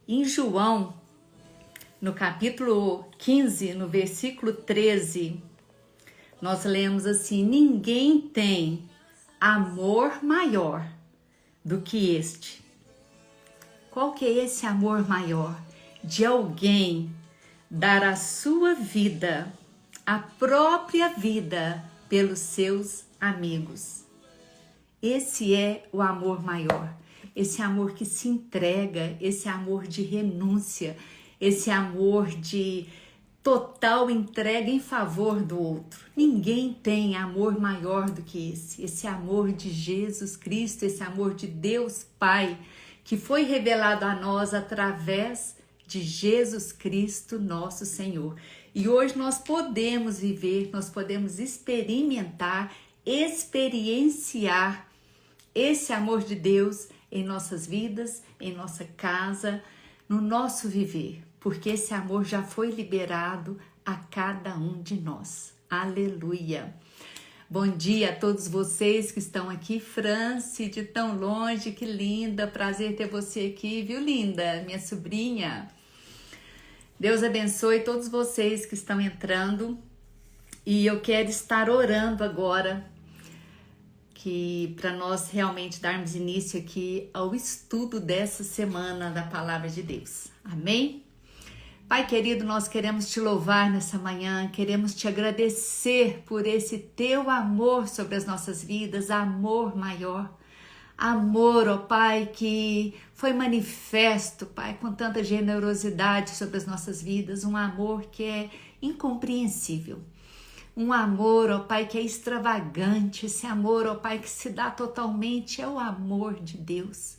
Em João, no capítulo 15, no versículo 13, nós lemos assim: ninguém tem amor maior do que este. Qual que é esse amor maior? De alguém dar a sua vida, a própria vida, pelos seus amigos. Esse é o amor maior, esse amor que se entrega, esse amor de renúncia, esse amor de total entrega em favor do outro. Ninguém tem amor maior do que esse amor de Jesus Cristo, esse amor de Deus Pai, que foi revelado a nós através de Jesus Cristo, nosso Senhor. E hoje nós podemos viver, nós podemos experimentar, experienciar esse amor de Deus em nossas vidas, em nossa casa, no nosso viver, porque esse amor já foi liberado a cada um de nós. Aleluia! Bom dia a todos vocês que estão aqui. Franci, de tão longe, que linda, prazer ter você aqui, viu, linda? Minha sobrinha. Deus abençoe todos vocês que estão entrando, e eu quero estar orando agora para nós realmente darmos início aqui ao estudo dessa semana da Palavra de Deus. Amém? Pai querido, nós queremos te louvar nessa manhã, queremos te agradecer por esse teu amor sobre as nossas vidas, amor maior. Amor, ó Pai, que foi manifesto, Pai, com tanta generosidade sobre as nossas vidas, um amor que é incompreensível. Um amor, ó Pai, que é extravagante, esse amor, ó Pai, que se dá totalmente, é o amor de Deus.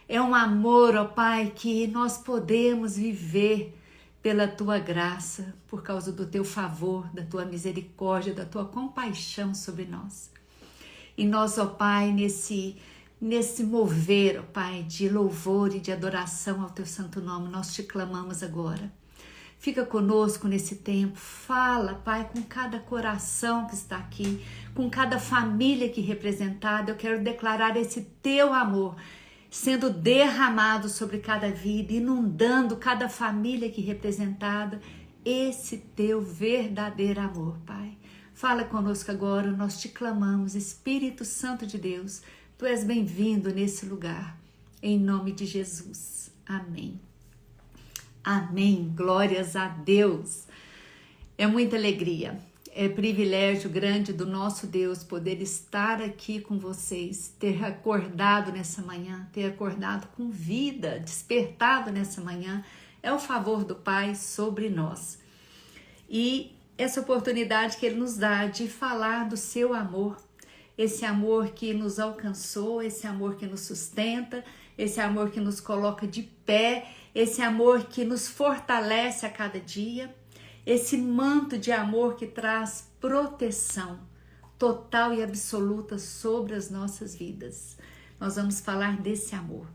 É um amor, ó Pai, que nós podemos viver pela Tua graça, por causa do Teu favor, da Tua misericórdia, da Tua compaixão sobre nós. E nós, ó Pai, nesse mover, ó Pai, de louvor e de adoração ao Teu santo nome, nós te clamamos agora. Fica conosco nesse tempo, fala, Pai, com cada coração que está aqui, com cada família aqui representada. Eu quero declarar esse Teu amor sendo derramado sobre cada vida, inundando cada família aqui representada, esse Teu verdadeiro amor, Pai. Fala conosco agora, nós te clamamos, Espírito Santo de Deus, Tu és bem-vindo nesse lugar, em nome de Jesus. Amém. Amém, glórias a Deus. É muita alegria, é privilégio grande do nosso Deus poder estar aqui com vocês, ter acordado nessa manhã, ter acordado com vida, despertado nessa manhã, é o favor do Pai sobre nós. E essa oportunidade que Ele nos dá de falar do seu amor, esse amor que nos alcançou, esse amor que nos sustenta, esse amor que nos coloca de pé, esse amor que nos fortalece a cada dia, esse manto de amor que traz proteção total e absoluta sobre as nossas vidas. Nós vamos falar desse amor.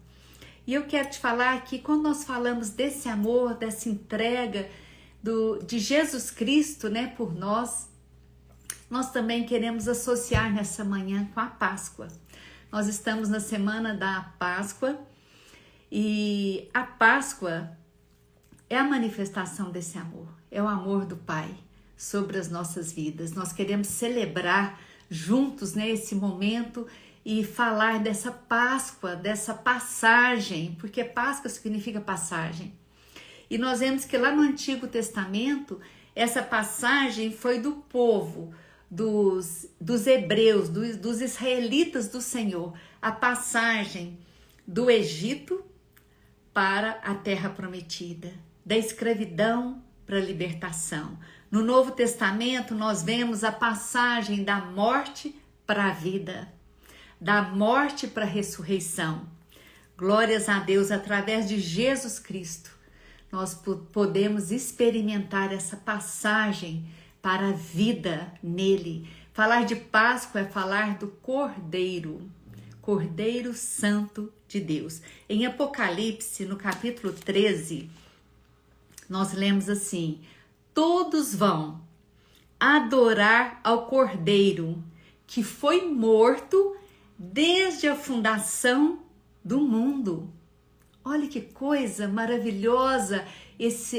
E eu quero te falar que quando nós falamos desse amor, dessa entrega de Jesus Cristo, né, por nós também queremos associar nessa manhã com a Páscoa. Nós estamos na semana da Páscoa e a Páscoa é a manifestação desse amor, é o amor do Pai sobre as nossas vidas. Nós queremos celebrar juntos, né, esse momento e falar dessa Páscoa, dessa passagem, porque Páscoa significa passagem. E nós vemos que lá no Antigo Testamento, essa passagem foi do povo, dos hebreus, dos israelitas do Senhor, a passagem do Egito para a terra prometida, da escravidão para a libertação. No Novo Testamento nós vemos a passagem da morte para a vida, da morte para a ressurreição. Glórias a Deus, através de Jesus Cristo, nós podemos experimentar essa passagem para a vida nele. Falar de Páscoa é falar do Cordeiro Santo de Deus. Em Apocalipse, no capítulo 13, nós lemos assim: todos vão adorar ao Cordeiro, que foi morto desde a fundação do mundo. Olha que coisa maravilhosa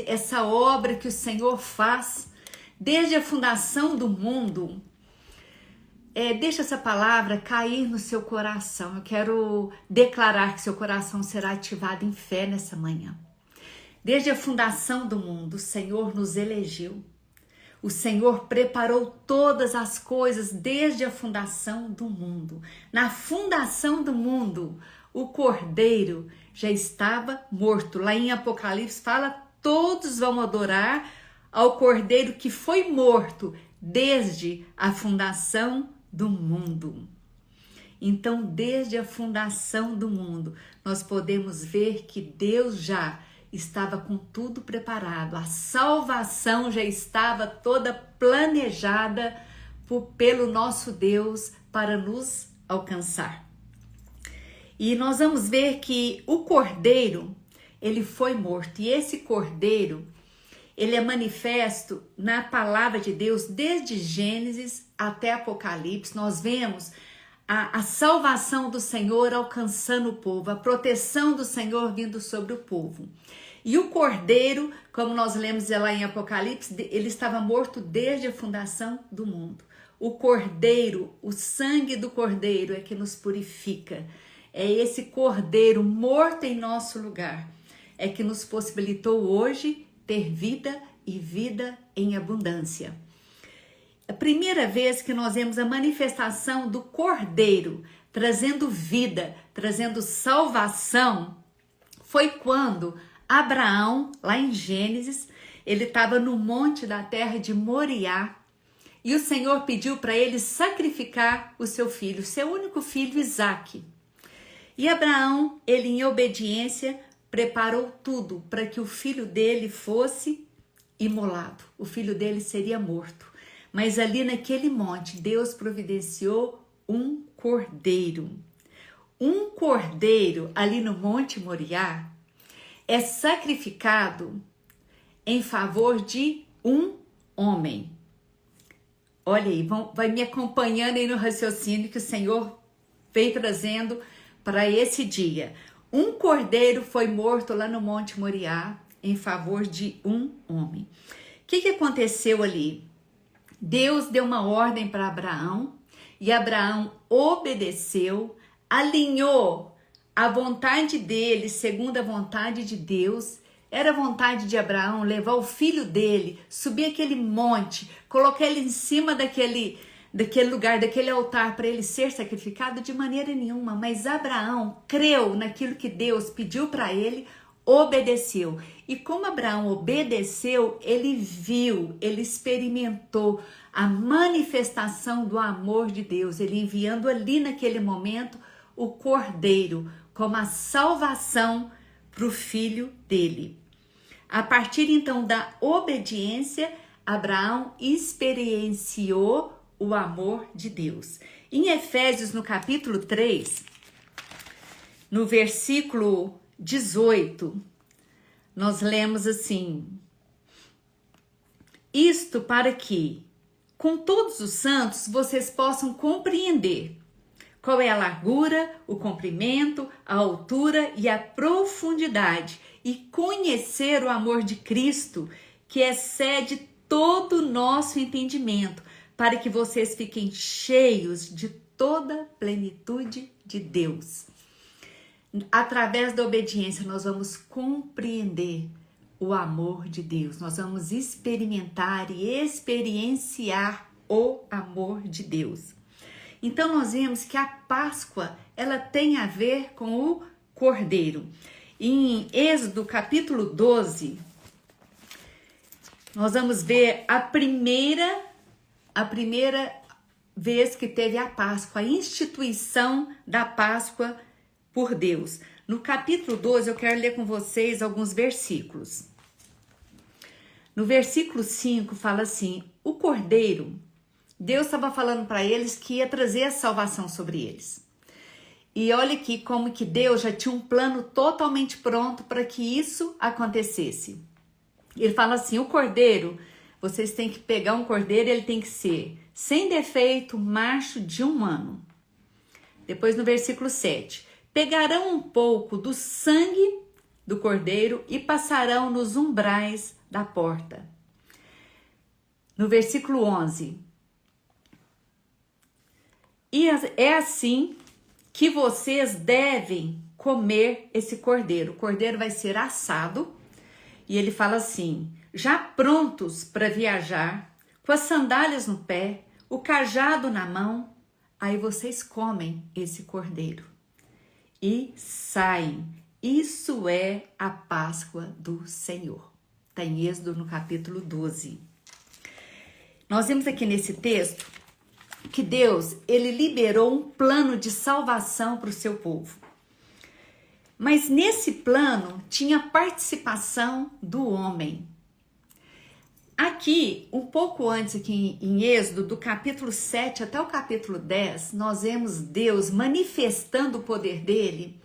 essa obra que o Senhor faz desde a fundação do mundo. Deixa essa palavra cair no seu coração. Eu quero declarar que seu coração será ativado em fé nessa manhã. Desde a fundação do mundo, o Senhor nos elegeu. O Senhor preparou todas as coisas desde a fundação do mundo. Na fundação do mundo, o Cordeiro já estava morto. Lá em Apocalipse fala, todos vão adorar ao Cordeiro que foi morto desde a fundação do mundo. Então, desde a fundação do mundo, nós podemos ver que Deus já estava com tudo preparado. A salvação já estava toda planejada pelo nosso Deus para nos alcançar. E nós vamos ver que o Cordeiro, ele foi morto. E esse Cordeiro, ele é manifesto na palavra de Deus desde Gênesis até Apocalipse. Nós vemos a salvação do Senhor alcançando o povo, a proteção do Senhor vindo sobre o povo. E o Cordeiro, como nós lemos lá em Apocalipse, ele estava morto desde a fundação do mundo. O Cordeiro, o sangue do Cordeiro é que nos purifica. É esse Cordeiro morto em nosso lugar, é que nos possibilitou hoje ter vida e vida em abundância. A primeira vez que nós vemos a manifestação do Cordeiro trazendo vida, trazendo salvação, foi quando Abraão, lá em Gênesis, ele estava no monte da terra de Moriá e o Senhor pediu para ele sacrificar o seu filho, seu único filho, Isaque. E Abraão, ele em obediência, preparou tudo para que o filho dele fosse imolado. O filho dele seria morto. Mas ali naquele monte, Deus providenciou um cordeiro. Um cordeiro ali no Monte Moriá é sacrificado em favor de um homem. Olha aí, vai me acompanhando aí no raciocínio que o Senhor veio trazendo para esse dia. Um cordeiro foi morto lá no Monte Moriá em favor de um homem. O que aconteceu ali? Deus deu uma ordem para Abraão e Abraão obedeceu, alinhou a vontade dele segundo a vontade de Deus. Era a vontade de Abraão levar o filho dele, subir aquele monte, colocar ele em cima daquele lugar, daquele altar para ele ser sacrificado? De maneira nenhuma, mas Abraão creu naquilo que Deus pediu para ele, obedeceu. E como Abraão obedeceu, ele viu, ele experimentou a manifestação do amor de Deus, ele enviando ali naquele momento o Cordeiro como a salvação para o filho dele. A partir então da obediência, Abraão experienciou o amor de Deus. Em Efésios, no capítulo 3, no versículo 18, nós lemos assim: isto para que, com todos os santos, vocês possam compreender qual é a largura, o comprimento, a altura e a profundidade, e conhecer o amor de Cristo, que excede todo o nosso entendimento, para que vocês fiquem cheios de toda a plenitude de Deus. Através da obediência, nós vamos compreender o amor de Deus. Nós vamos experimentar e experienciar o amor de Deus. Então, nós vemos que a Páscoa, ela tem a ver com o Cordeiro. Em Êxodo, capítulo 12, nós vamos ver a primeira vez que teve a Páscoa, a instituição da Páscoa por Deus. No capítulo 12, eu quero ler com vocês alguns versículos. No versículo 5 fala assim: o Cordeiro, Deus estava falando para eles que ia trazer a salvação sobre eles. E olha aqui como que Deus já tinha um plano totalmente pronto para que isso acontecesse. Ele fala assim: o Cordeiro, vocês têm que pegar um cordeiro, ele tem que ser sem defeito, macho de 1 ano. Depois no versículo 7, pegarão um pouco do sangue do cordeiro e passarão nos umbrais da porta. No versículo 11. E é assim que vocês devem comer esse cordeiro. O cordeiro vai ser assado e ele fala assim: já prontos para viajar, com as sandálias no pé, o cajado na mão, aí vocês comem esse cordeiro e saem. Isso é a Páscoa do Senhor. Está em Êxodo no capítulo 12. Nós vemos aqui nesse texto que Deus, ele liberou um plano de salvação para o seu povo. Mas nesse plano tinha participação do homem. Aqui, um pouco antes aqui em Êxodo, do capítulo 7 até o capítulo 10, nós vemos Deus manifestando o poder dele,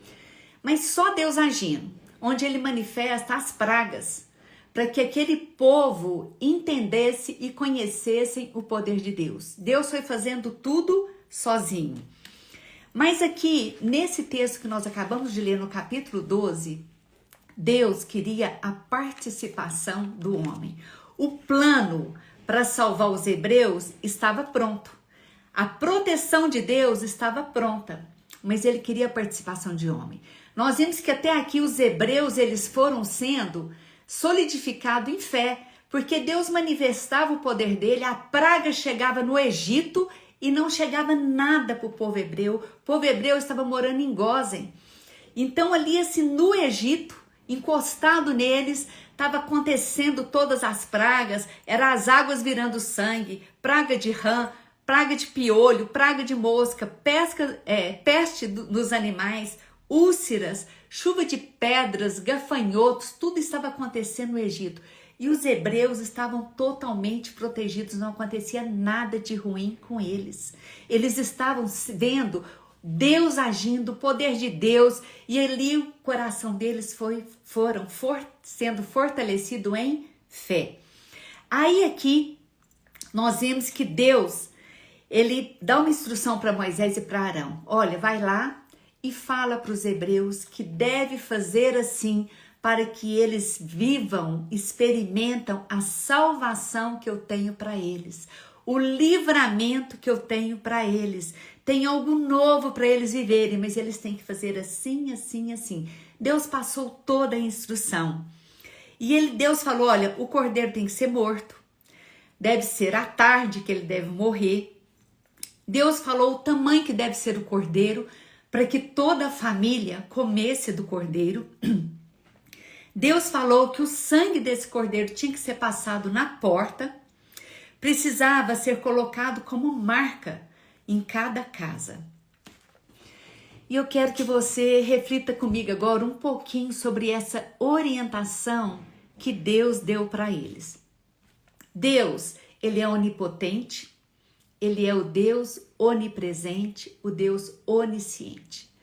mas só Deus agindo, onde ele manifesta as pragas, para que aquele povo entendesse e conhecessem o poder de Deus. Deus foi fazendo tudo sozinho. Mas aqui, nesse texto que nós acabamos de ler no capítulo 12, Deus queria a participação do homem. O plano para salvar os hebreus estava pronto. A proteção de Deus estava pronta, mas ele queria a participação de homem. Nós vimos que até aqui os hebreus, eles foram sendo solidificados em fé, porque Deus manifestava o poder dele, a praga chegava no Egito e não chegava nada para o povo hebreu. O povo hebreu estava morando em Gósen. Então ali assim no Egito, encostado neles, estava acontecendo todas as pragas, eram as águas virando sangue, praga de rã, praga de piolho, praga de mosca, peste dos animais, úlceras, chuva de pedras, gafanhotos, tudo estava acontecendo no Egito. E os hebreus estavam totalmente protegidos, não acontecia nada de ruim com eles. Eles estavam vendo Deus agindo, o poder de Deus, e ali o coração deles foram sendo fortalecido em fé. Aí aqui nós vemos que Deus, ele dá uma instrução para Moisés e para Arão. Olha, vai lá e fala para os hebreus que deve fazer assim para que eles vivam, experimentam a salvação que eu tenho para eles, o livramento que eu tenho para eles. Tem algo novo para eles viverem, mas eles têm que fazer assim, assim, assim. Deus passou toda a instrução. E Deus falou, olha, o cordeiro tem que ser morto. Deve ser à tarde que ele deve morrer. Deus falou o tamanho que deve ser o cordeiro, para que toda a família comesse do cordeiro. Deus falou que o sangue desse cordeiro tinha que ser passado na porta, precisava ser colocado como marca em cada casa. E eu quero que você reflita comigo agora um pouquinho sobre essa orientação que Deus deu para eles. Deus, ele é onipotente, ele é o Deus onipresente, o Deus onisciente.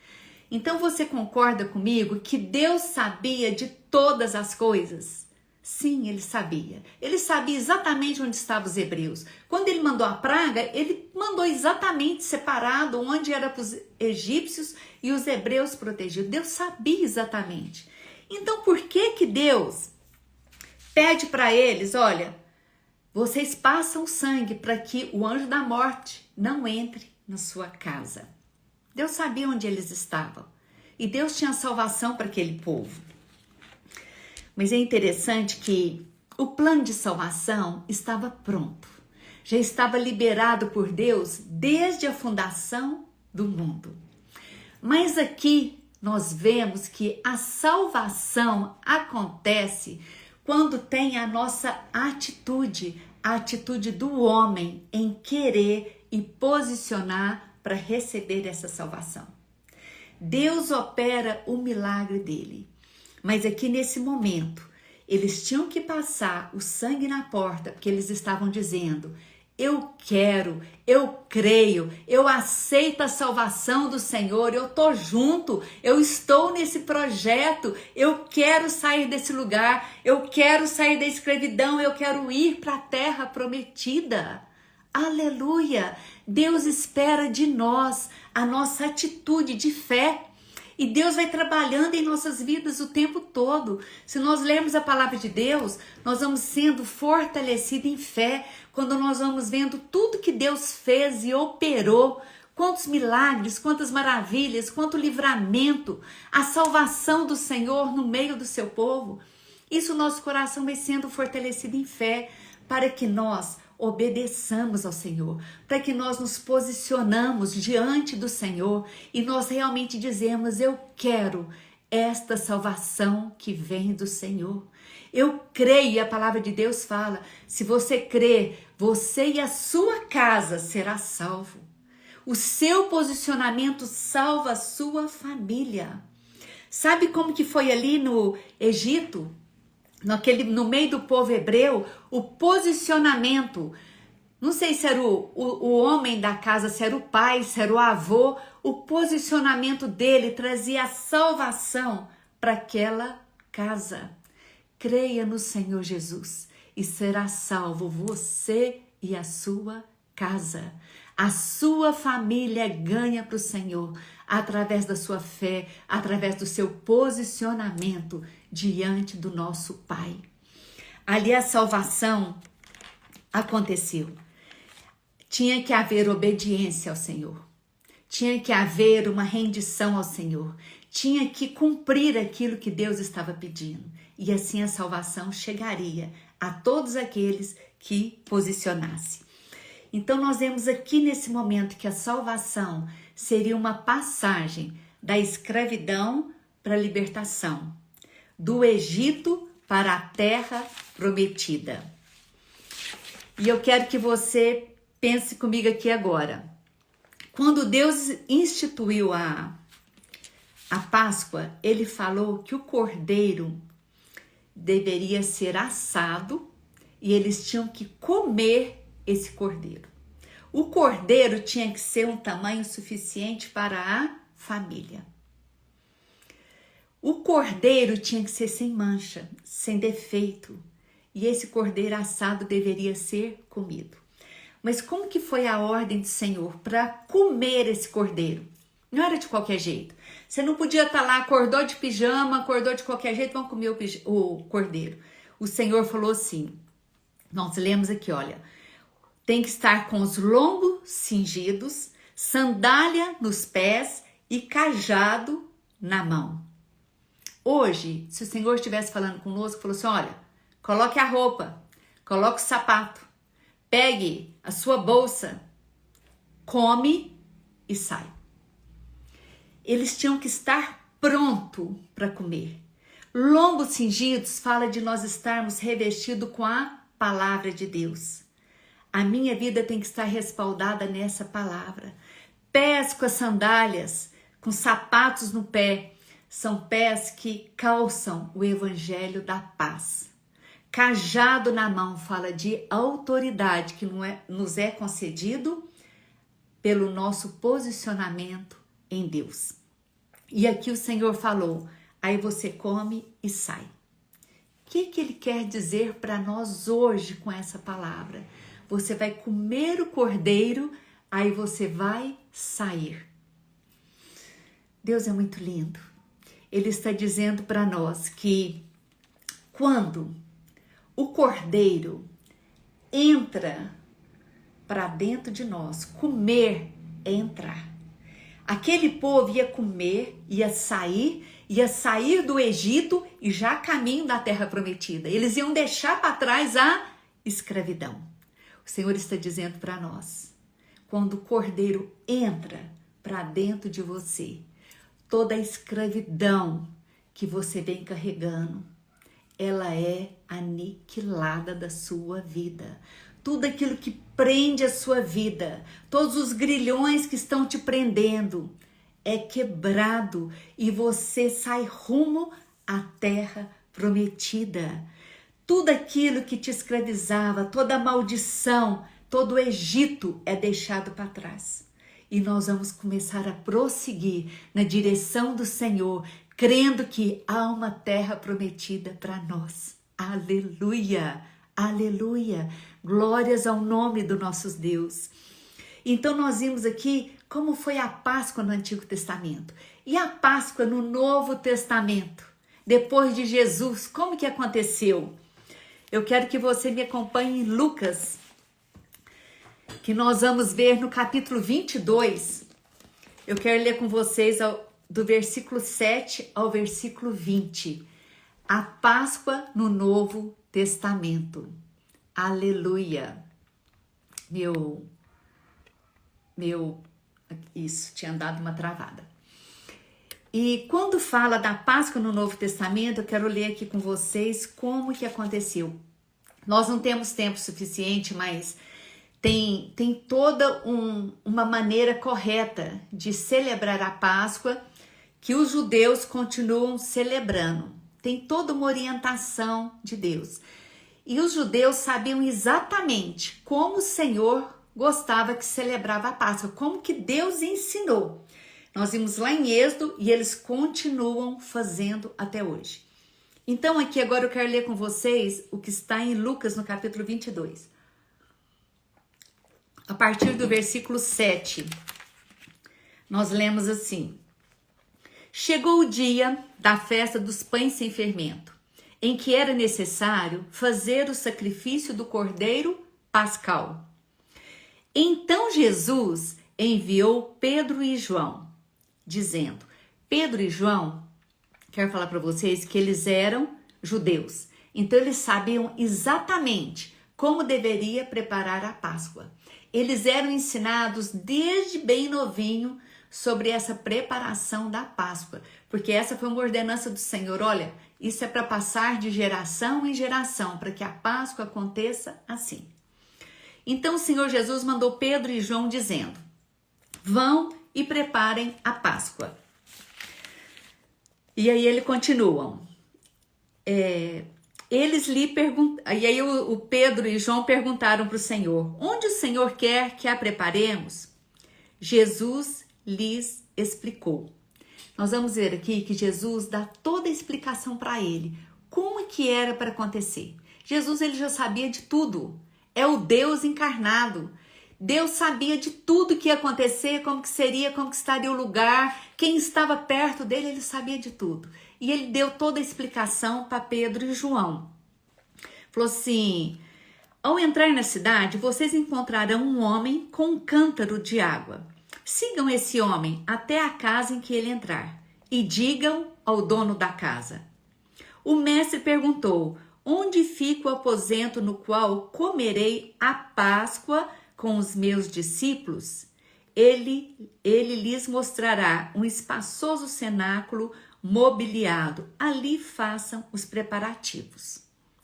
Então você concorda comigo que Deus sabia de todas as coisas? Sim, ele sabia. Ele sabia exatamente onde estavam os hebreus. Quando ele mandou a praga, ele mandou exatamente separado onde era para os egípcios e os hebreus protegidos. Deus sabia exatamente. Então por que Deus pede para eles, olha, vocês passam sangue para que o anjo da morte não entre na sua casa? Deus sabia onde eles estavam. E Deus tinha salvação para aquele povo. Mas é interessante que o plano de salvação estava pronto. Já estava liberado por Deus desde a fundação do mundo. Mas aqui nós vemos que a salvação acontece quando tem a nossa atitude, a atitude do homem em querer e posicionar para receber essa salvação. Deus opera o milagre dele. Mas aqui nesse momento, eles tinham que passar o sangue na porta, porque eles estavam dizendo, eu quero, eu creio, eu aceito a salvação do Senhor, eu tô junto, eu estou nesse projeto, eu quero sair desse lugar, eu quero sair da escravidão, eu quero ir para a terra prometida. Aleluia! Deus espera de nós a nossa atitude de fé. E Deus vai trabalhando em nossas vidas o tempo todo. Se nós lermos a palavra de Deus, nós vamos sendo fortalecidos em fé, quando nós vamos vendo tudo que Deus fez e operou, quantos milagres, quantas maravilhas, quanto livramento, a salvação do Senhor no meio do seu povo. Isso, nosso coração vai sendo fortalecido em fé, para que nós obedeçamos ao Senhor, para que nós nos posicionamos diante do Senhor e nós realmente dizemos: eu quero esta salvação que vem do Senhor. Eu creio, e a palavra de Deus fala, se você crê, você e a sua casa será salvo. O seu posicionamento salva a sua família. Sabe como que foi ali no Egito? No meio do povo hebreu, o posicionamento, não sei se era o homem da casa, se era o pai, se era o avô, o posicionamento dele trazia a salvação para aquela casa. Creia no Senhor Jesus e será salvo você e a sua casa. A sua família ganha para o Senhor através da sua fé, através do seu posicionamento diante do nosso Pai. Ali a salvação aconteceu. Tinha que haver obediência ao Senhor. Tinha que haver uma rendição ao Senhor. Tinha que cumprir aquilo que Deus estava pedindo. E assim a salvação chegaria a todos aqueles que posicionassem. Então nós vemos aqui nesse momento que a salvação seria uma passagem da escravidão para a libertação, do Egito para a terra prometida. E eu quero que você pense comigo aqui agora. Quando Deus instituiu a Páscoa, ele falou que o cordeiro deveria ser assado e eles tinham que comer esse cordeiro. O cordeiro tinha que ser um tamanho suficiente para a família. O cordeiro tinha que ser sem mancha, sem defeito. E esse cordeiro assado deveria ser comido. Mas como que foi a ordem do Senhor para comer esse cordeiro? Não era de qualquer jeito. Você não podia estar lá, acordou de pijama, acordou de qualquer jeito, vamos comer o cordeiro. O Senhor falou assim, nós lemos aqui, olha, tem que estar com os lombos cingidos, sandália nos pés e cajado na mão. Hoje, se o Senhor estivesse falando conosco, falou assim, olha, coloque a roupa, coloque o sapato, pegue a sua bolsa, come e sai. Eles tinham que estar pronto para comer. Lombos cingidos fala de nós estarmos revestidos com a palavra de Deus. A minha vida tem que estar respaldada nessa palavra. Pés com as sandálias, com sapatos no pé, são pés que calçam o evangelho da paz. Cajado na mão fala de autoridade que nos é concedido pelo nosso posicionamento em Deus. E aqui o Senhor falou, aí você come e sai. O que Ele quer dizer para nós hoje com essa palavra? Você vai comer o cordeiro, aí você vai sair. Deus é muito lindo. Ele está dizendo para nós que quando o cordeiro entra para dentro de nós, comer é entrar. Aquele povo ia comer, ia sair do Egito e já caminho da terra prometida. Eles iam deixar para trás a escravidão. O Senhor está dizendo para nós, quando o cordeiro entra para dentro de você, toda a escravidão que você vem carregando, ela é aniquilada da sua vida. Tudo aquilo que prende a sua vida, todos os grilhões que estão te prendendo, é quebrado e você sai rumo à terra prometida. Tudo aquilo que te escravizava, toda a maldição, todo o Egito é deixado para trás. E nós vamos começar a prosseguir na direção do Senhor, crendo que há uma terra prometida para nós. Aleluia, aleluia, glórias ao nome do nosso Deus. Então nós vimos aqui como foi a Páscoa no Antigo Testamento e a Páscoa no Novo Testamento, depois de Jesus, como que aconteceu? Eu quero que você me acompanhe em Lucas, que nós vamos ver no capítulo 22. Eu quero ler com vocês do versículo 7 ao versículo 20. A Páscoa no Novo Testamento. Aleluia. Isso, tinha dado uma travada. E quando fala da Páscoa no Novo Testamento, eu quero ler aqui com vocês como que aconteceu. Nós não temos tempo suficiente, mas tem toda uma maneira correta de celebrar a Páscoa que os judeus continuam celebrando. Tem toda uma orientação de Deus. E os judeus sabiam exatamente como o Senhor gostava que celebrava a Páscoa, como que Deus ensinou. Nós vimos lá em Êxodo e eles continuam fazendo até hoje. Então aqui agora eu quero ler com vocês o que está em Lucas no capítulo 22. A partir do versículo 7, nós lemos assim: Chegou o dia da festa dos pães sem fermento, em que era necessário fazer o sacrifício do cordeiro pascal. Então Jesus enviou Pedro e João, dizendo: Pedro e João, quero falar para vocês que eles eram judeus, então eles sabiam exatamente como deveria preparar a Páscoa. Eles eram ensinados desde bem novinho sobre essa preparação da Páscoa, porque essa foi uma ordenança do Senhor. Olha, isso é para passar de geração em geração, para que a Páscoa aconteça assim. Então o Senhor Jesus mandou Pedro e João dizendo: vão e preparem a Páscoa. E aí eles continuam. Eles lhe perguntaram, e aí o Pedro e João perguntaram para o Senhor: onde o Senhor quer que a preparemos? Jesus lhes explicou. Nós vamos ver aqui que Jesus dá toda a explicação para ele, como que era para acontecer. Jesus, ele já sabia de tudo, é o Deus encarnado. Deus sabia de tudo que ia acontecer, como que seria, como que estaria o lugar, quem estava perto dele, ele sabia de tudo. E ele deu toda a explicação para Pedro e João. Falou assim: ao entrar na cidade, vocês encontrarão um homem com um cântaro de água. Sigam esse homem até a casa em que ele entrar e digam ao dono da casa: o mestre perguntou: onde fica o aposento no qual comerei a Páscoa com os meus discípulos? Ele lhes mostrará um espaçoso cenáculo mobiliado. Ali façam os preparativos.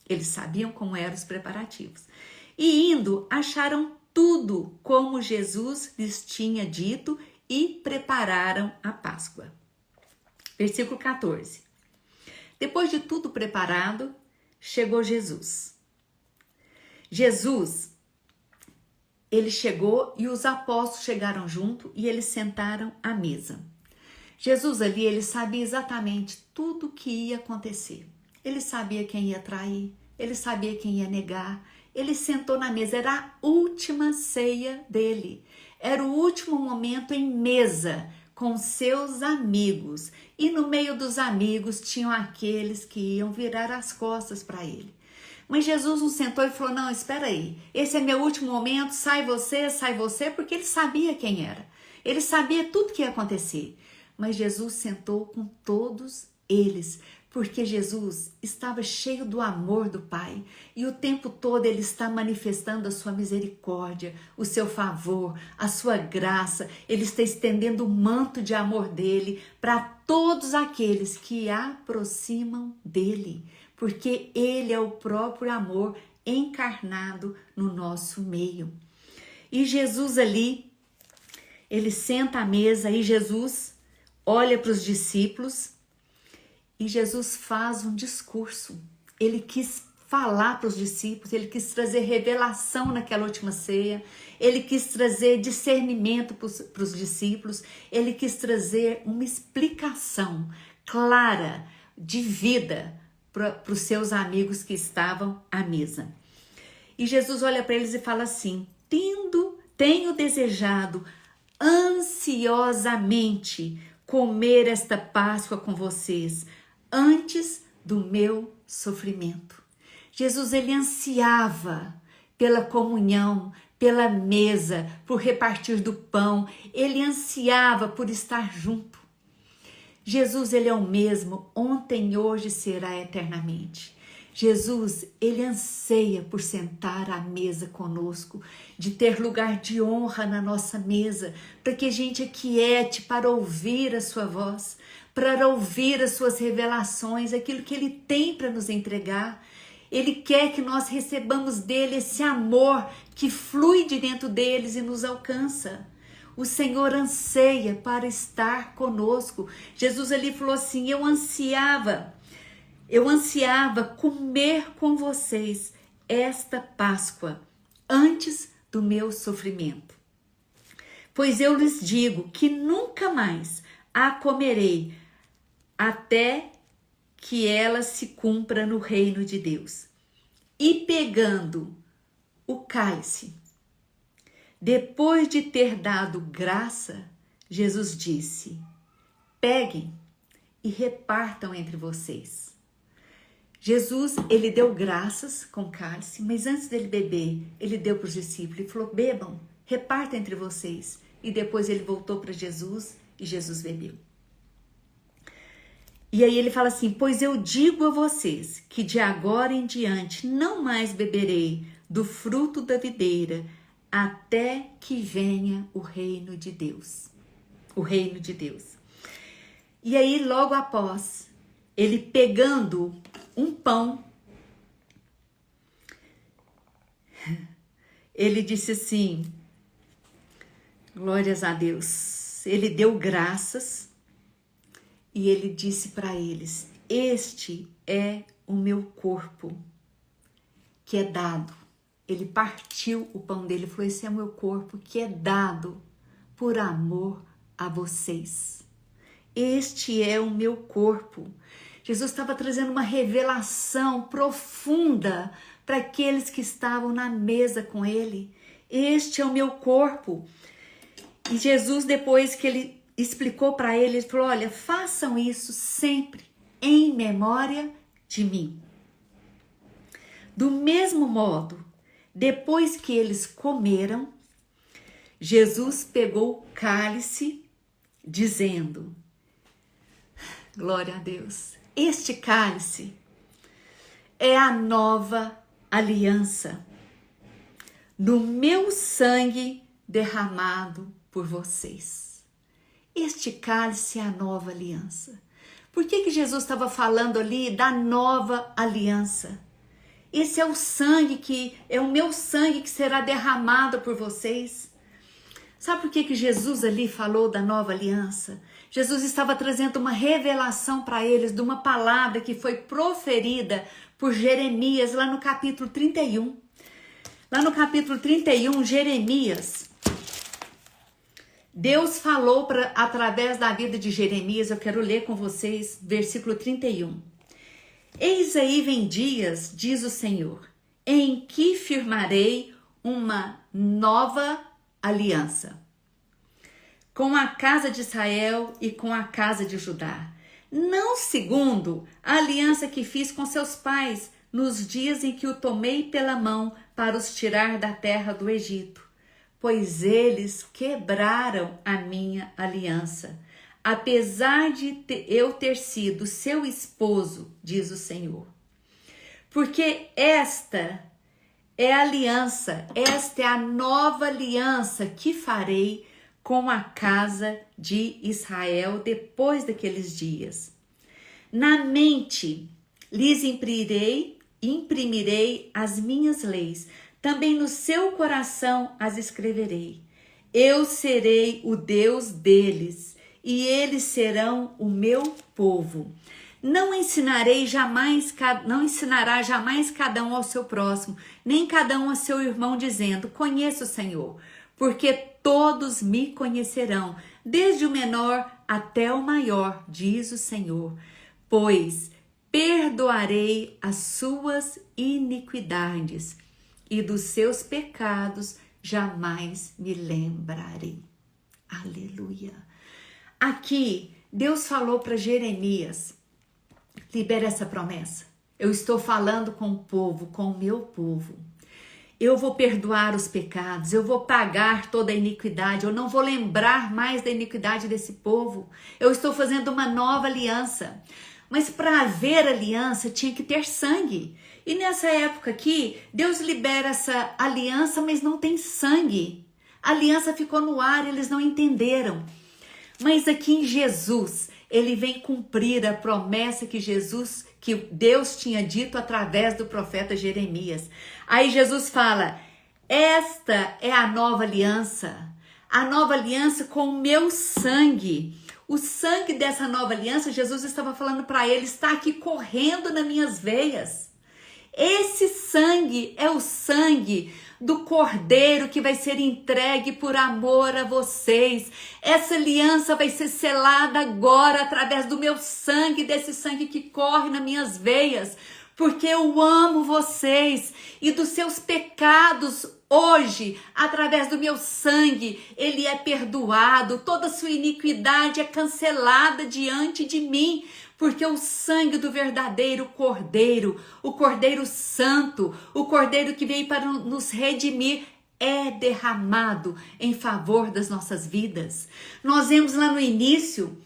Eles sabiam como eram os preparativos. E indo, acharam tudo como Jesus lhes tinha dito e prepararam a Páscoa. Versículo 14. Depois de tudo preparado, chegou Jesus. Ele chegou e os apóstolos chegaram junto e eles sentaram à mesa. Jesus ali, ele sabia exatamente tudo o que ia acontecer. Ele sabia quem ia trair, ele sabia quem ia negar. Ele sentou na mesa, era a última ceia dele. Era o último momento em mesa com seus amigos. E no meio dos amigos tinham aqueles que iam virar as costas para ele. Mas Jesus não sentou e falou: não, espera aí, esse é meu último momento, sai você, porque ele sabia quem era. Ele sabia tudo que ia acontecer. Mas Jesus sentou com todos eles, porque Jesus estava cheio do amor do Pai e o tempo todo ele está manifestando a sua misericórdia, o seu favor, a sua graça. Ele está estendendo o manto de amor dele para todos aqueles que aproximam dele, porque ele é o próprio amor encarnado no nosso meio. E Jesus ali, ele senta à mesa e Jesus olha para os discípulos e Jesus faz um discurso. Ele quis falar para os discípulos, ele quis trazer revelação naquela última ceia, ele quis trazer discernimento para os discípulos, ele quis trazer uma explicação clara de vida para os seus amigos que estavam à mesa. E Jesus olha para eles e fala assim: tenho desejado ansiosamente comer esta Páscoa com vocês antes do meu sofrimento. Jesus, ele ansiava pela comunhão, pela mesa, por repartir do pão. Ele ansiava por estar junto. Jesus, ele é o mesmo ontem, hoje e será eternamente. Jesus, ele anseia por sentar à mesa conosco, de ter lugar de honra na nossa mesa, para que a gente aquiete para ouvir a sua voz, para ouvir as suas revelações, aquilo que ele tem para nos entregar. Ele quer que nós recebamos dele esse amor que flui de dentro deles e nos alcança. O Senhor anseia para estar conosco. Jesus ali falou assim: eu ansiava comer com vocês esta Páscoa antes do meu sofrimento. Pois eu lhes digo que nunca mais a comerei até que ela se cumpra no reino de Deus. E pegando o cálice, depois de ter dado graça, Jesus disse: peguem e repartam entre vocês. Jesus, ele deu graças com o cálice, mas antes dele beber, ele deu para os discípulos e falou: bebam, repartam entre vocês. E depois ele voltou para Jesus e Jesus bebeu. E aí ele fala assim: pois eu digo a vocês que de agora em diante não mais beberei do fruto da videira até que venha o reino de Deus. O reino de Deus. E aí logo após, ele pegando um pão, ele disse assim, glórias a Deus, ele deu graças e ele disse para eles: este é o meu corpo que é dado. Ele partiu o pão dele e falou: esse é o meu corpo que é dado por amor a vocês. Este é o meu corpo. Jesus estava trazendo uma revelação profunda para aqueles que estavam na mesa com ele. Este é o meu corpo. E Jesus, depois que ele explicou para eles, ele falou: olha, façam isso sempre em memória de mim. Do mesmo modo, depois que eles comeram, Jesus pegou o cálice, dizendo: glória a Deus, este cálice é a nova aliança, no meu sangue derramado por vocês. Este cálice é a nova aliança. Por que Jesus estava falando ali da nova aliança? Esse é o sangue é o meu sangue que será derramado por vocês. Sabe por que Jesus ali falou da nova aliança? Jesus estava trazendo uma revelação para eles de uma palavra que foi proferida por Jeremias lá no capítulo 31. Lá no capítulo 31, Jeremias, Deus falou através da vida de Jeremias. Eu quero ler com vocês, versículo 31. Eis aí vem dias, diz o Senhor, em que firmarei uma nova aliança com a casa de Israel e com a casa de Judá, não segundo a aliança que fiz com seus pais nos dias em que o tomei pela mão para os tirar da terra do Egito, pois eles quebraram a minha aliança, apesar de eu ter sido seu esposo, diz o Senhor. Porque esta é a aliança, esta é a nova aliança que farei com a casa de Israel depois daqueles dias. Na mente lhes imprimirei as minhas leis, também no seu coração as escreverei. Eu serei o Deus deles e eles serão o meu povo. Não ensinará jamais cada um ao seu próximo, nem cada um ao seu irmão, dizendo: conheço o Senhor, porque todos me conhecerão, desde o menor até o maior, diz o Senhor, pois perdoarei as suas iniquidades e dos seus pecados jamais me lembrarei. Aleluia. Aqui, Deus falou para Jeremias, libera essa promessa. Eu estou falando com o povo, com o meu povo. Eu vou perdoar os pecados, eu vou pagar toda a iniquidade, eu não vou lembrar mais da iniquidade desse povo. Eu estou fazendo uma nova aliança. Mas para haver aliança tinha que ter sangue. E nessa época aqui, Deus libera essa aliança, mas não tem sangue. A aliança ficou no ar, eles não entenderam. Mas aqui em Jesus, ele vem cumprir a promessa que Deus tinha dito através do profeta Jeremias. Aí Jesus fala, esta é a nova aliança com o meu sangue. O sangue dessa nova aliança, Jesus estava falando para ele, está aqui correndo nas minhas veias. Esse sangue é o sangue do Cordeiro que vai ser entregue por amor a vocês. Essa aliança vai ser selada agora através do meu sangue, desse sangue que corre nas minhas veias, porque eu amo vocês e dos seus pecados hoje, através do meu sangue, ele é perdoado, toda sua iniquidade é cancelada diante de mim, porque o sangue do verdadeiro Cordeiro, o Cordeiro Santo, o Cordeiro que veio para nos redimir, é derramado em favor das nossas vidas. Nós vemos lá no início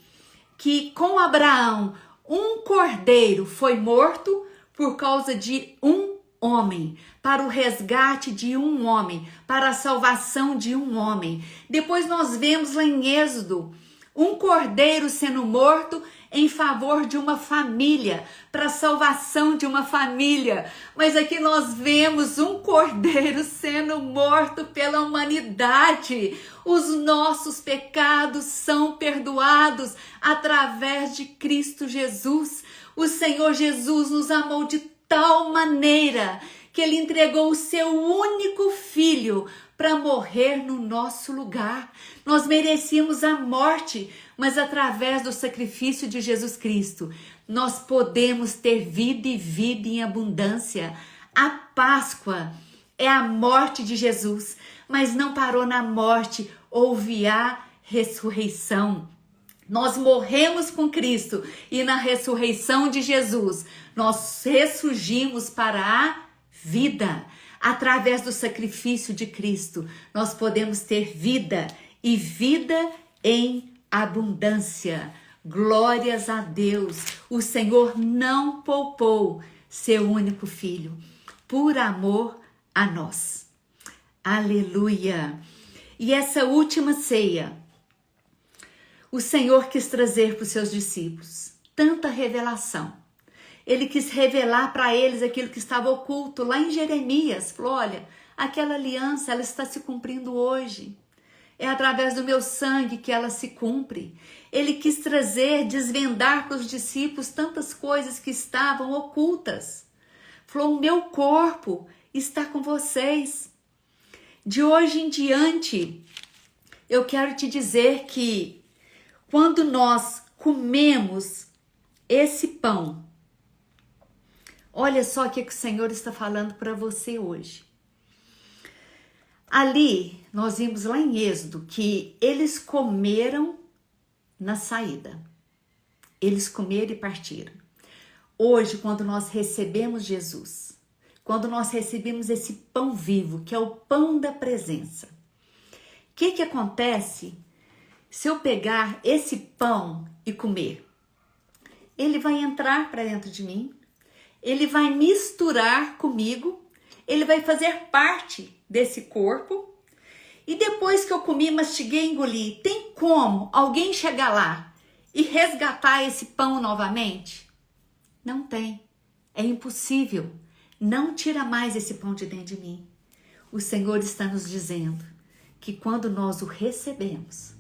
que com Abraão, um cordeiro foi morto por causa de um homem, para o resgate de um homem, para a salvação de um homem. Depois nós vemos lá em Êxodo, um cordeiro sendo morto em favor de uma família, para a salvação de uma família. Mas aqui nós vemos um cordeiro sendo morto pela humanidade. Os nossos pecados são perdoados através de Cristo Jesus. O Senhor Jesus nos amou de tal maneira que ele entregou o seu único filho para morrer no nosso lugar. Nós merecíamos a morte, mas através do sacrifício de Jesus Cristo, nós podemos ter vida e vida em abundância. A Páscoa é a morte de Jesus, mas não parou na morte, houve a ressurreição. Nós morremos com Cristo e na ressurreição de Jesus, nós ressurgimos para a vida. Através do sacrifício de Cristo, nós podemos ter vida e vida em abundância. Glórias a Deus. O Senhor não poupou seu único filho por amor a nós. Aleluia. E essa última ceia, o Senhor quis trazer para os seus discípulos tanta revelação. Ele quis revelar para eles aquilo que estava oculto lá em Jeremias. Falou, olha, aquela aliança, ela está se cumprindo hoje. É através do meu sangue que ela se cumpre. Ele quis trazer, desvendar para os discípulos tantas coisas que estavam ocultas. Falou, o meu corpo está com vocês. De hoje em diante, eu quero te dizer que quando nós comemos esse pão, olha só o que o Senhor está falando para você hoje. Ali, nós vimos lá em Êxodo que eles comeram na saída. Eles comeram e partiram. Hoje, quando nós recebemos Jesus, quando nós recebemos esse pão vivo, que é o pão da presença, o que acontece se eu pegar esse pão e comer? Ele vai entrar para dentro de mim, ele vai misturar comigo, ele vai fazer parte desse corpo. E depois que eu comi, mastiguei, engoli, tem como alguém chegar lá e resgatar esse pão novamente? Não tem. É impossível. Não tira mais esse pão de dentro de mim. O Senhor está nos dizendo que quando nós o recebemos,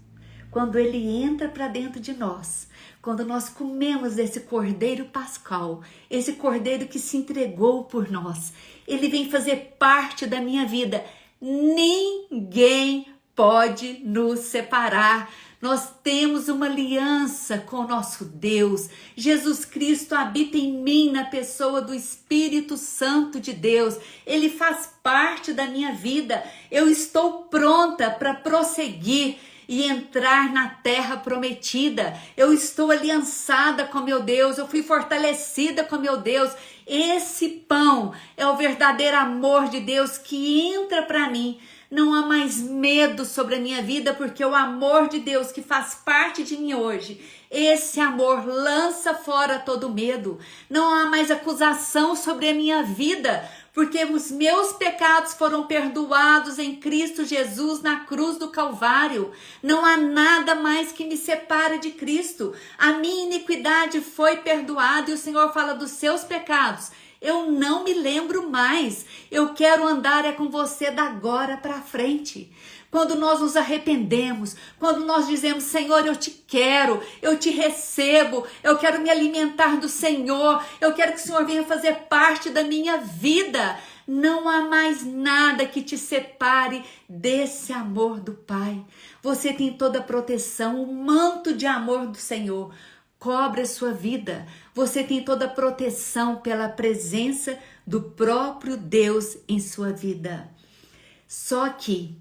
quando ele entra para dentro de nós, quando nós comemos esse Cordeiro Pascal, esse Cordeiro que se entregou por nós, ele vem fazer parte da minha vida. Ninguém pode nos separar. Nós temos uma aliança com o nosso Deus. Jesus Cristo habita em mim na pessoa do Espírito Santo de Deus. Ele faz parte da minha vida. Eu estou pronta para prosseguir. e entrar na terra prometida. Eu estou aliançada com meu Deus, eu fui fortalecida com meu Deus. Esse pão é o verdadeiro amor de Deus que entra para mim. Não há mais medo sobre a minha vida, porque o amor de Deus que faz parte de mim hoje, esse amor lança fora todo medo. Não há mais acusação sobre a minha vida, porque os meus pecados foram perdoados em Cristo Jesus na cruz do Calvário. Não há nada mais que me separe de Cristo. A minha iniquidade foi perdoada e o Senhor fala dos seus pecados. Eu não me lembro mais. Eu quero andar com você da agora para frente. Quando nós nos arrependemos, quando nós dizemos, Senhor, eu te quero, eu te recebo, eu quero me alimentar do Senhor, eu quero que o Senhor venha fazer parte da minha vida. Não há mais nada que te separe desse amor do Pai. Você tem toda a proteção, o manto de amor do Senhor cobre a sua vida. Você tem toda a proteção pela presença do próprio Deus em sua vida. Só que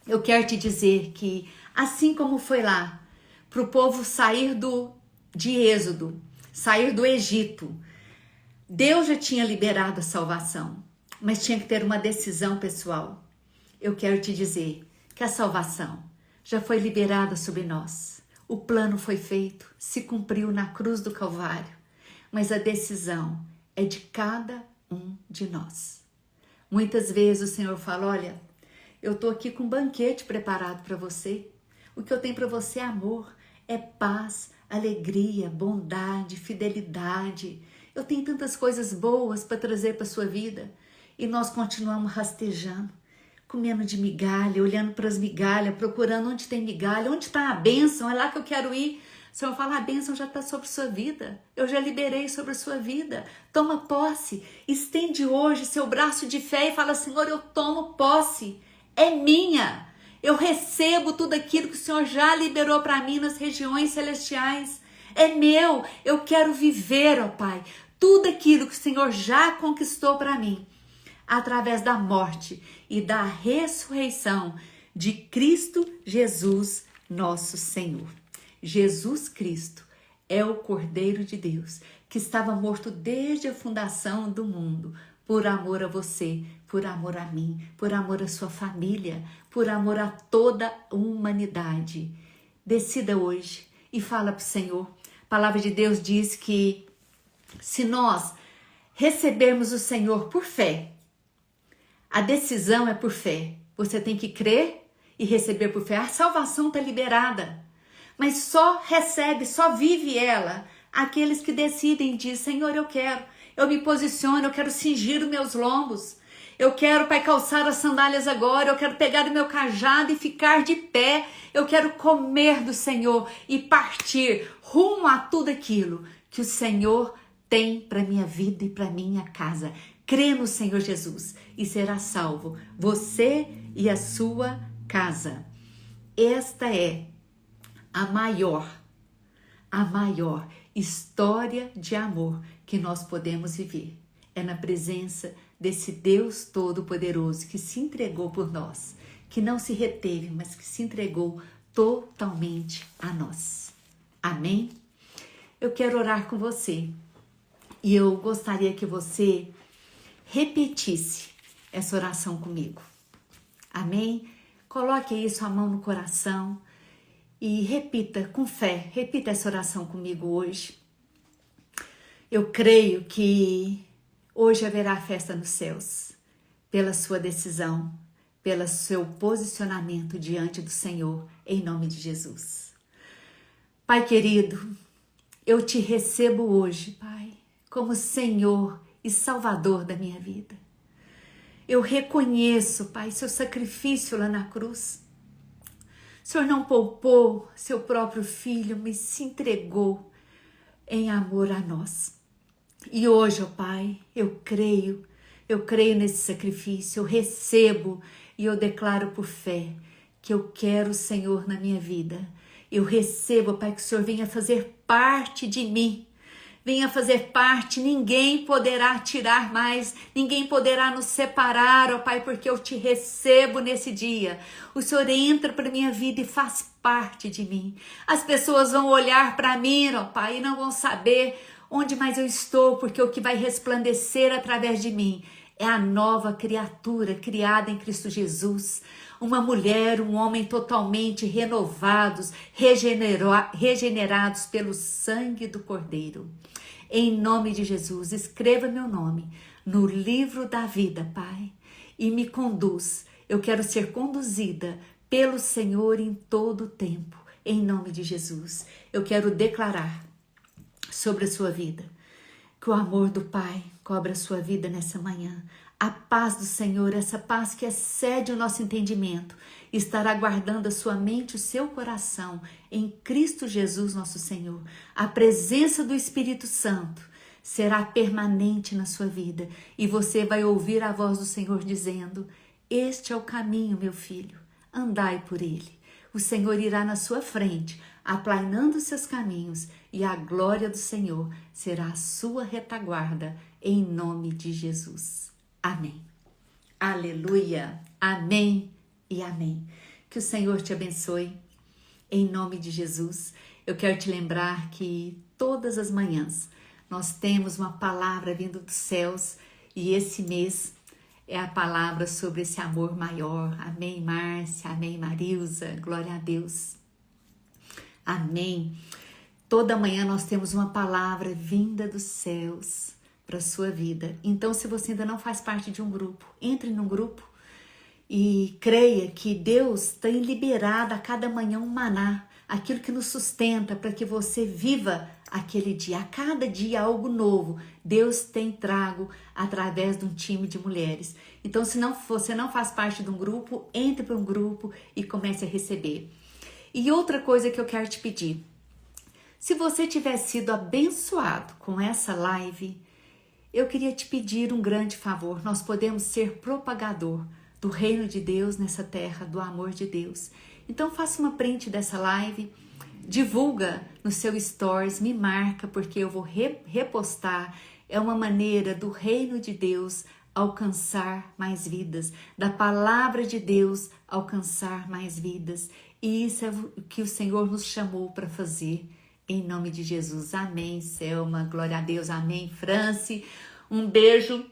eu quero te dizer que, assim como foi lá, para o povo sair de Êxodo, sair do Egito, Deus já tinha liberado a salvação, mas tinha que ter uma decisão pessoal. Eu quero te dizer que a salvação já foi liberada sobre nós. O plano foi feito, se cumpriu na cruz do Calvário, mas a decisão é de cada um de nós. Muitas vezes o Senhor fala, olha, eu estou aqui com um banquete preparado para você. O que eu tenho para você é amor, é paz, alegria, bondade, fidelidade. Eu tenho tantas coisas boas para trazer para a sua vida. E nós continuamos rastejando, comendo de migalha, olhando para as migalhas, procurando onde tem migalha, onde está a bênção, é lá que eu quero ir. O Senhor fala, a bênção já está sobre a sua vida. Eu já liberei sobre a sua vida. Toma posse, estende hoje seu braço de fé e fala, Senhor, eu tomo posse. É minha, eu recebo tudo aquilo que o Senhor já liberou para mim nas regiões celestiais, é meu, eu quero viver, ó Pai, tudo aquilo que o Senhor já conquistou para mim, através da morte e da ressurreição de Cristo Jesus, nosso Senhor. Jesus Cristo é o Cordeiro de Deus, que estava morto desde a fundação do mundo, por amor a você, por amor a mim, por amor à sua família, por amor a toda a humanidade. Decida hoje e fala para o Senhor. A palavra de Deus diz que se nós recebermos o Senhor por fé, a decisão é por fé. Você tem que crer e receber por fé. A salvação está liberada, mas só recebe, só vive ela aqueles que decidem e dizem, Senhor, eu quero. Eu me posiciono, eu quero cingir os meus lombos. Eu quero, Pai, calçar as sandálias agora. Eu quero pegar o meu cajado e ficar de pé. Eu quero comer do Senhor e partir rumo a tudo aquilo que o Senhor tem para minha vida e para minha casa. Crê no Senhor Jesus e será salvo, você e a sua casa. Esta é a maior história de amor que nós podemos viver. É na presença desse Deus Todo-Poderoso que se entregou por nós, que não se reteve, mas que se entregou totalmente a nós. Amém? Eu quero orar com você e eu gostaria que você repetisse essa oração comigo. Amém? Coloque aí sua mão no coração e repita com fé, repita essa oração comigo hoje. Eu creio que hoje haverá festa nos céus, pela sua decisão, pelo seu posicionamento diante do Senhor, em nome de Jesus. Pai querido, eu te recebo hoje, Pai, como Senhor e Salvador da minha vida. Eu reconheço, Pai, seu sacrifício lá na cruz. O Senhor não poupou seu próprio filho, mas se entregou em amor a nós. E hoje, ó Pai, eu creio nesse sacrifício, eu recebo e eu declaro por fé que eu quero o Senhor na minha vida. Eu recebo, Pai, que o Senhor venha fazer parte de mim. venha fazer parte, ninguém poderá tirar mais, ninguém poderá nos separar, ó Pai, porque eu te recebo nesse dia. O Senhor entra para minha vida e faz parte de mim. As pessoas vão olhar para mim, ó Pai, e não vão saber onde mais eu estou, porque o que vai resplandecer através de mim é a nova criatura criada em Cristo Jesus. Uma mulher, um homem totalmente renovados, regenerados pelo sangue do Cordeiro. Em nome de Jesus, escreva meu nome no livro da vida, Pai, e me conduz. Eu quero ser conduzida pelo Senhor em todo o tempo. Em nome de Jesus, eu quero declarar sobre a sua vida que o amor do Pai cobre a sua vida nessa manhã. A paz do Senhor, essa paz que excede o nosso entendimento, estará guardando a sua mente e o seu coração em Cristo Jesus, nosso Senhor. A presença do Espírito Santo será permanente na sua vida e você vai ouvir a voz do Senhor dizendo: este é o caminho, meu filho, andai por ele. O Senhor irá na sua frente, aplanando os seus caminhos, e a glória do Senhor será a sua retaguarda, em nome de Jesus. Amém. Aleluia. Amém e amém. Que o Senhor te abençoe, em nome de Jesus. Eu quero te lembrar que todas as manhãs nós temos uma palavra vindo dos céus, e esse mês é a palavra sobre esse amor maior. Amém, Márcia. Amém, Marilza. Glória a Deus. Amém. Toda manhã nós temos uma palavra vinda dos céus para a sua vida. Então, se você ainda não faz parte de um grupo, entre num grupo e creia que Deus tem liberado a cada manhã um maná, aquilo que nos sustenta para que você viva aquele dia. A cada dia algo novo Deus tem trago através de um time de mulheres. Então, se você não faz parte de um grupo, entre para um grupo e comece a receber. E outra coisa que eu quero te pedir: se você tiver sido abençoado com essa live, eu queria te pedir um grande favor. Nós podemos ser propagador do reino de Deus nessa terra, do amor de Deus. Então faça uma print dessa live, divulga no seu stories, me marca, porque eu vou repostar. É uma maneira do reino de Deus alcançar mais vidas, da palavra de Deus alcançar mais vidas. E isso é o que o Senhor nos chamou para fazer. Em nome de Jesus. Amém, Selma. Glória a Deus. Amém, Franci. Um beijo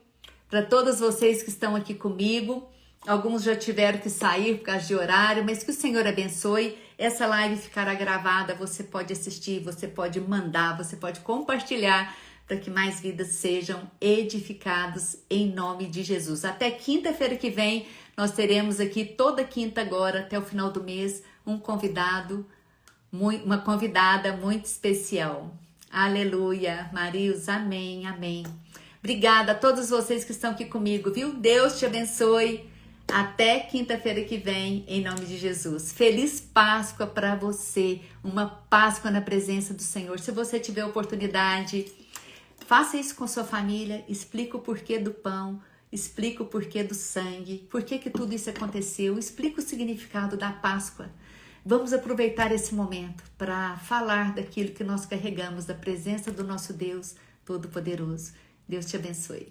para todas vocês que estão aqui comigo. Alguns já tiveram que sair por causa de horário, mas que o Senhor abençoe. Essa live ficará gravada, você pode assistir, você pode mandar, você pode compartilhar para que mais vidas sejam edificadas em nome de Jesus. Até quinta-feira que vem, nós teremos aqui toda quinta agora, até o final do mês, um convidado, uma convidada muito especial. Aleluia, Marilza, amém, amém. Obrigada a todos vocês que estão aqui comigo, viu? Deus te abençoe. Até quinta-feira que vem, em nome de Jesus. Feliz Páscoa para você, uma Páscoa na presença do Senhor. Se você tiver oportunidade, faça isso com sua família, explica o porquê do pão, explica o porquê do sangue, por que tudo isso aconteceu, explica o significado da Páscoa. Vamos aproveitar esse momento para falar daquilo que nós carregamos, da presença do nosso Deus Todo-Poderoso. Deus te abençoe.